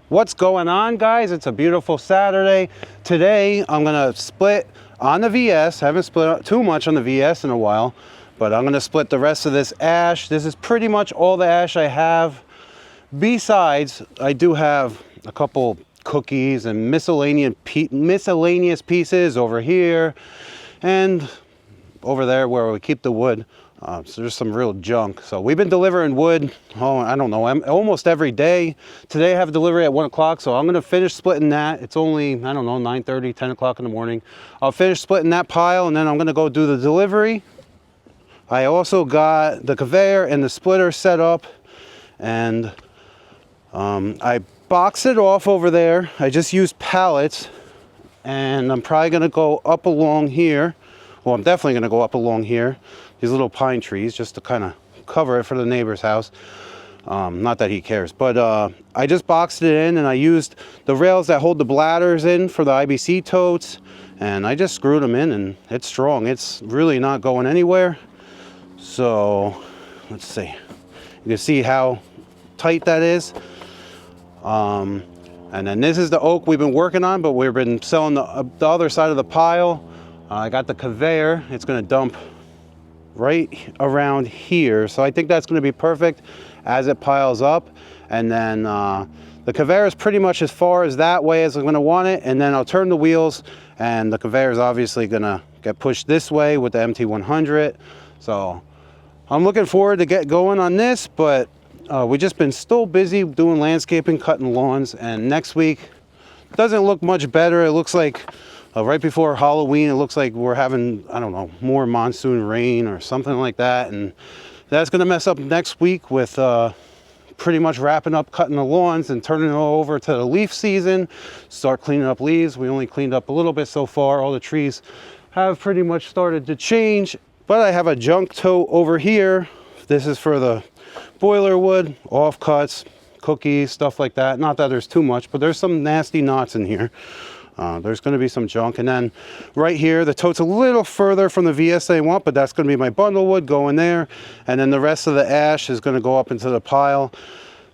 What's going on, guys? It's a beautiful Saturday. Today I'm gonna split on the VS. I haven't split too much on the VS in a while, but I'm gonna split the rest of this ash. This is pretty much all the ash I have. Besides, I do have a couple cookies and miscellaneous pieces over here and over there where we keep the wood. So there's some real junk. So we've been delivering wood, I don't know, almost every day. Today I have a delivery at 1 o'clock, so I'm gonna finish splitting that. It's only, I don't know, 9:30, 10 o'clock in the morning. I'll finish splitting that pile and then I'm gonna go do the delivery. I also got the conveyor and the splitter set up, and I boxed it off over there. I just used pallets, and I'm probably gonna go up along here. Well, I'm definitely gonna go up along here, these little pine trees, just to kind of cover it for the neighbor's house. Not that he cares, but I just boxed it in, and I used the rails that hold the bladders in for the IBC totes, and I just screwed them in, and it's strong. It's really not going anywhere. So let's see, you can see how tight that is. And then this is the oak we've been working on, but we've been selling the other side of the pile. I got the conveyor. It's going to dump right around here, so I think that's going to be perfect as it piles up. And then the conveyor is pretty much as far as that way as I'm going to want it, and then I'll turn the wheels, and the conveyor is obviously going to get pushed this way with the MT100. So I'm looking forward to get going on this, but we've just been still busy doing landscaping, cutting lawns, and next week doesn't look much better. It looks like right before Halloween, it looks like we're having, I don't know, more monsoon rain or something like that, and that's going to mess up next week with pretty much wrapping up cutting the lawns and turning it over to the leaf season, start cleaning up leaves. We only cleaned up a little bit so far. All the trees have pretty much started to change, but I have a junk tote over here. This is for the boiler wood, offcuts, cookies, stuff like that. Not that there's too much, but there's some nasty knots in here. There's going to be some junk. And then right here, the tote's a little further from the VS I want, but that's going to be my bundle wood going there. And then the rest of the ash is going to go up into the pile.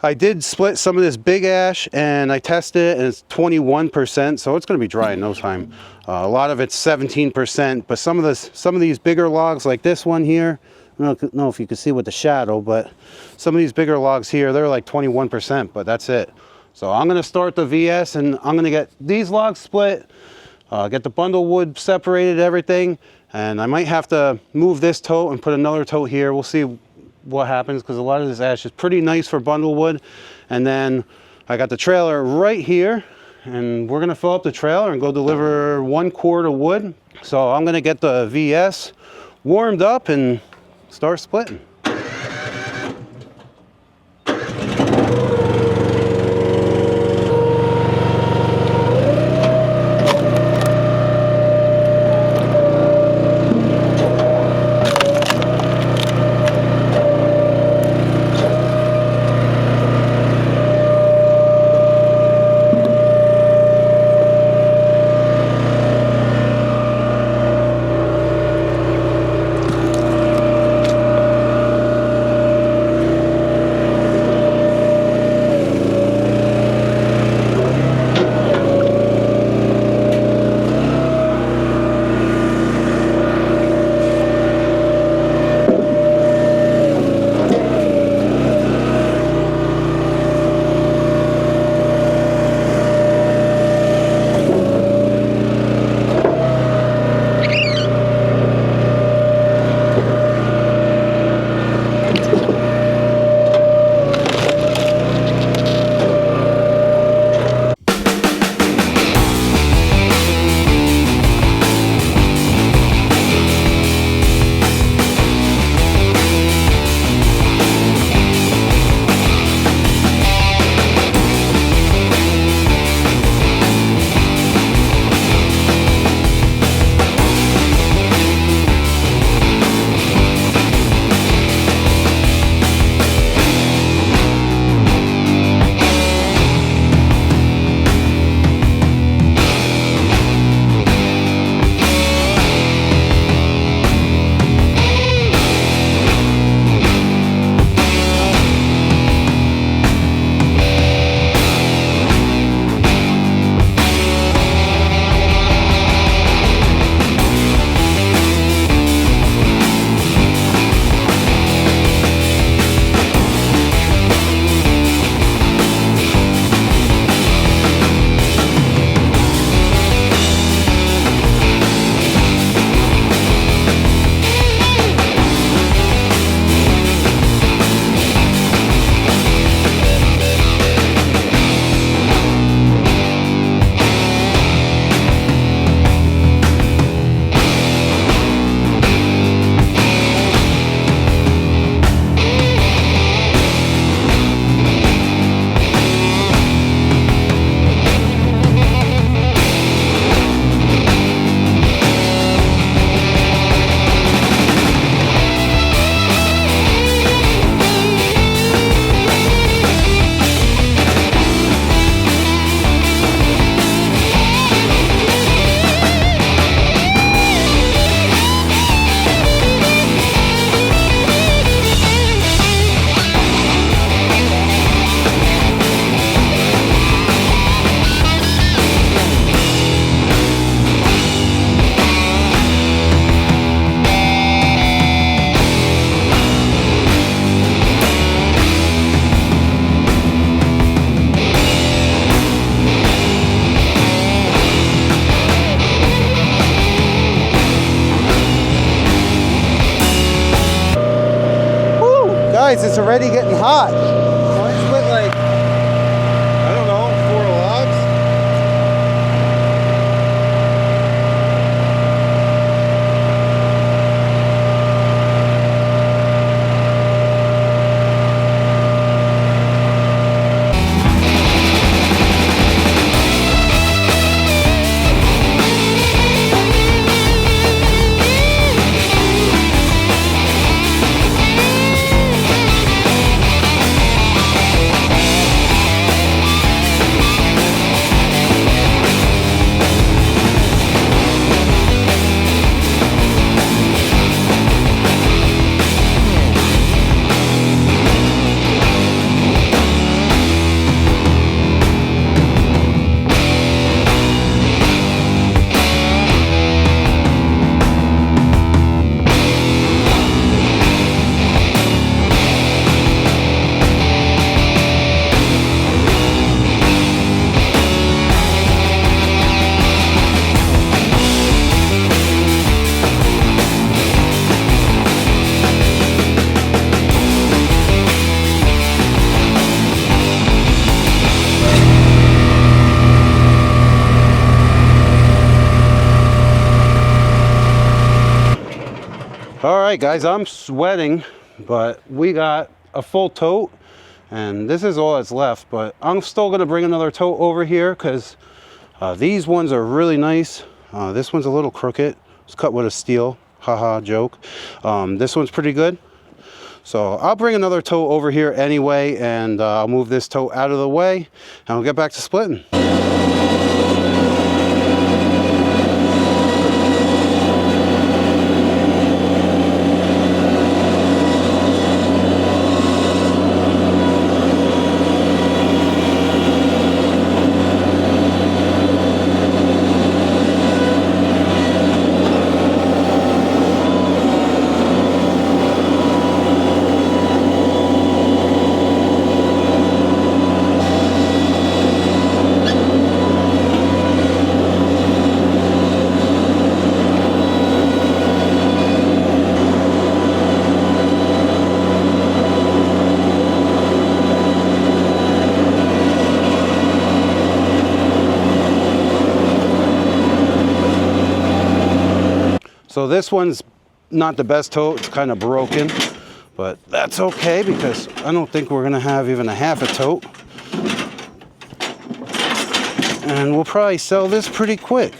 I did split some of this big ash, and I tested it, and it's 21%, so it's going to be dry in no time. A lot of it's 17%, but some of these bigger logs, like this one here, I don't know if you can see with the shadow, but some of these bigger logs here, they're like 21%, but that's it. So I'm gonna start the VS, and I'm gonna get these logs split, get the bundle wood separated, everything, and I might have to move this tote and put another tote here. We'll see what happens, because a lot of this ash is pretty nice for bundle wood. And then I got the trailer right here, and we're gonna fill up the trailer and go deliver 1 quart of wood. So I'm gonna get the VS warmed up and start splitting. guys, it's already getting hot. So I split like, I don't know, 4 logs. All right, guys, I'm sweating, but we got a full tote, and this is all that's left. But I'm still gonna bring another tote over here because these ones are really nice. This one's a little crooked. It's cut with a steel. Haha, joke. This one's pretty good. So I'll bring another tote over here anyway, and I'll move this tote out of the way, and we'll get back to splitting. So this one's not the best tote, it's kind of broken, but that's okay because I don't think we're gonna have even a half a tote. And we'll probably sell this pretty quick.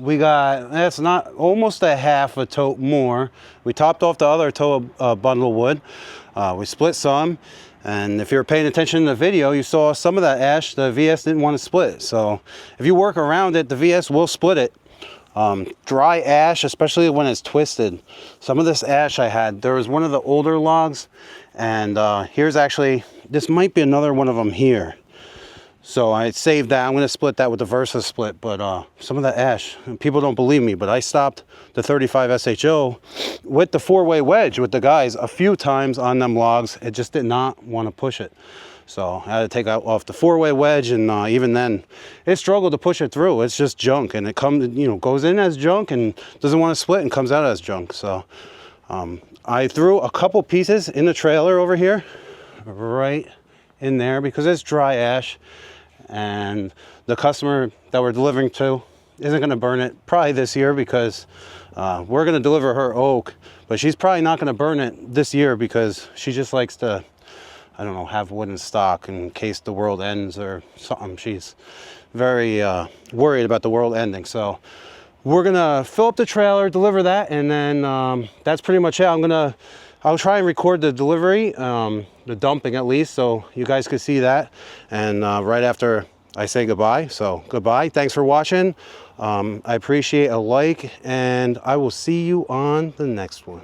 we got, that's not, almost a half a tote more. We topped off the other tote bundle wood. We split some, and if you were paying attention to the video, you saw some of that ash the VS didn't want to split. So if you work around it, the VS will split it. Dry ash, especially when it's twisted. Some of this ash I had, there was one of the older logs, and here's actually, this might be another one of them here. So I saved that. I'm going to split that with the Versa split, but some of the ash, people don't believe me, but I stopped the 35 SHO with the 4-way wedge with the guys a few times on them logs. It just did not want to push it. So I had to take off the 4-way wedge, and even then, it struggled to push it through. It's just junk, and it comes, you know, goes in as junk and doesn't want to split and comes out as junk. So I threw a couple pieces in the trailer over here, right in there, because it's dry ash, and the customer that we're delivering to isn't going to burn it probably this year, because we're going to deliver her oak, but she's probably not going to burn it this year because she just likes to, I don't know, have wood in stock in case the world ends or something. She's very worried about the world ending. So we're gonna fill up the trailer, deliver that, and then that's pretty much it. I'll try and record the delivery, the dumping at least, so you guys could see that. And right after I say goodbye. So goodbye. Thanks for watching. I appreciate a like, and I will see you on the next one.